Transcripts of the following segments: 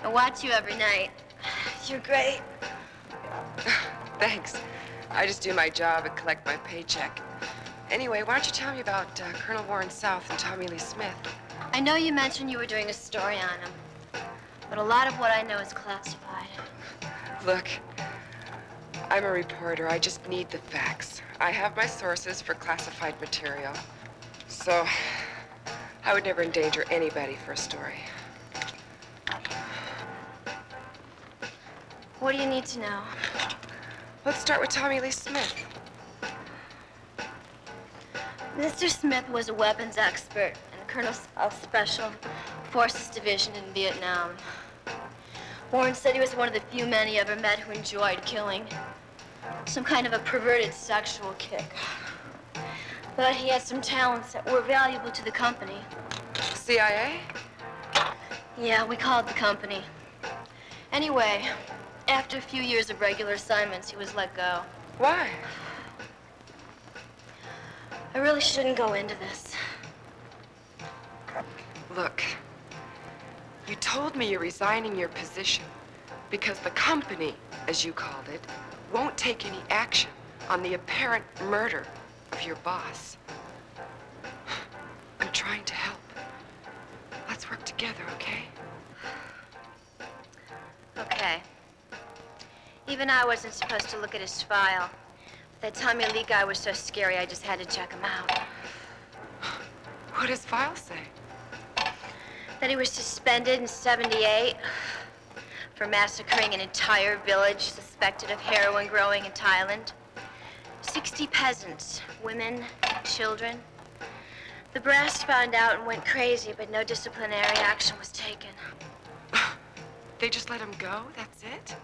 I watch you every night. You're great. Thanks. I just do my job and collect my paycheck. Anyway, why don't you tell me about Colonel Warren South and Tommy Lee Smith? I know you mentioned you were doing a story on him, but a lot of what I know is classified. Look, I'm a reporter. I just need the facts. I have my sources for classified material. So, I would never endanger anybody for a story. What do you need to know? Let's start with Tommy Lee Smith. Mr. Smith was a weapons expert in Colonel South's Special Forces Division in Vietnam. Warren said he was one of the few men he ever met who enjoyed killing. Some kind of a perverted sexual kick. But he had some talents that were valuable to the company. CIA? Yeah, we called the company. Anyway, after a few years of regular assignments, he was let go. Why? I really shouldn't go into this. Look, you told me you're resigning your position because the company, as you called it, won't take any action on the apparent murder of your boss. I'm trying to help. Let's work together, okay? Okay. Even I wasn't supposed to look at his file. That Tommy Lee guy was so scary, I just had to check him out. What does file say? That he was suspended in '78 for massacring an entire village suspected of heroin growing in Thailand. 60 peasants, women, children. The brass found out and went crazy, but no disciplinary action was taken. They just let him go? That's it?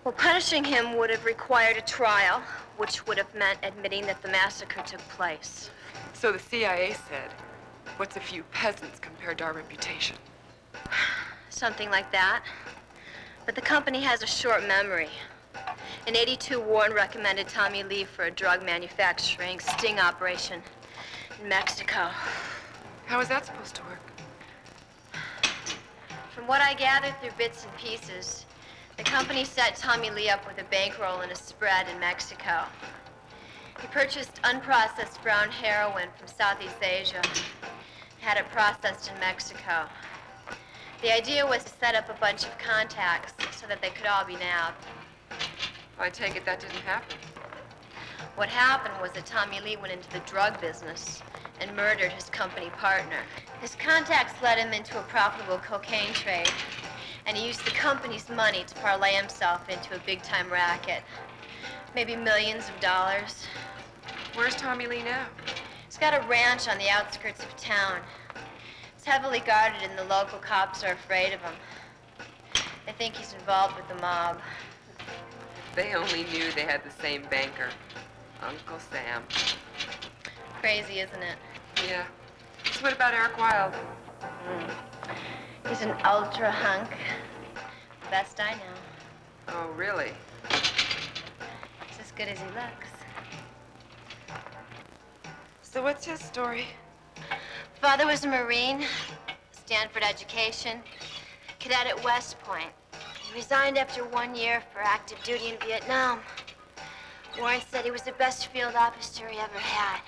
Well, punishing him would have required a trial, which would have meant admitting that the massacre took place. So the CIA said, what's a few peasants compared to our reputation? Something like that. But the company has a short memory. In '82, Warren recommended Tommy Lee for a drug manufacturing sting operation in Mexico. How is that supposed to work? From what I gathered through bits and pieces, the company set Tommy Lee up with a bankroll and a spread in Mexico. He purchased unprocessed brown heroin from Southeast Asia and had it processed in Mexico. The idea was to set up a bunch of contacts so that they could all be nabbed. I take it that didn't happen. What happened was that Tommy Lee went into the drug business and murdered his company partner. His contacts led him into a profitable cocaine trade, and he used the company's money to parlay himself into a big-time racket. Maybe millions of dollars. Where's Tommy Lee now? He's got a ranch on the outskirts of town. It's heavily guarded and the local cops are afraid of him. They think he's involved with the mob. They only knew they had the same banker, Uncle Sam. Crazy, isn't it? Yeah. So what about Eric Wilde? He's an ultra hunk. The best I know. Oh, really? He's as good as he looks. So what's his story? Father was a Marine, Stanford education, cadet at West Point. He resigned after 1 year for active duty in Vietnam. Warren said he was the best field officer he ever had.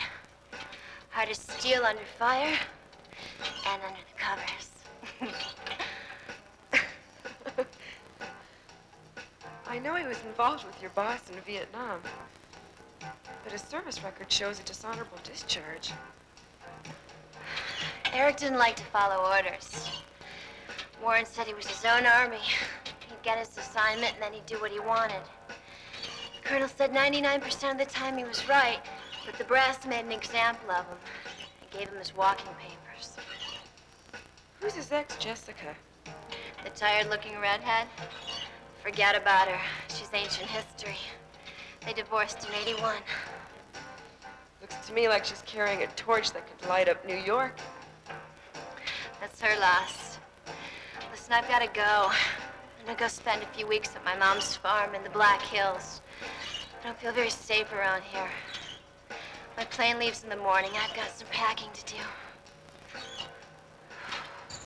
Hard as steel under fire and under the covers. I know he was involved with your boss in Vietnam, but his service record shows a dishonorable discharge. Eric didn't like to follow orders. Warren said he was his own army. He'd get his assignment and then he'd do what he wanted. The colonel said 99% of the time he was right, but the brass made an example of him and gave him his walking papers. Who's his ex, Jessica? The tired-looking redhead? Forget about her. She's ancient history. They divorced in '81. Looks to me like she's carrying a torch that could light up New York. That's her loss. Listen, I've got to go. I'm gonna go spend a few weeks at my mom's farm in the Black Hills. I don't feel very safe around here. My plane leaves in the morning. I've got some packing to do.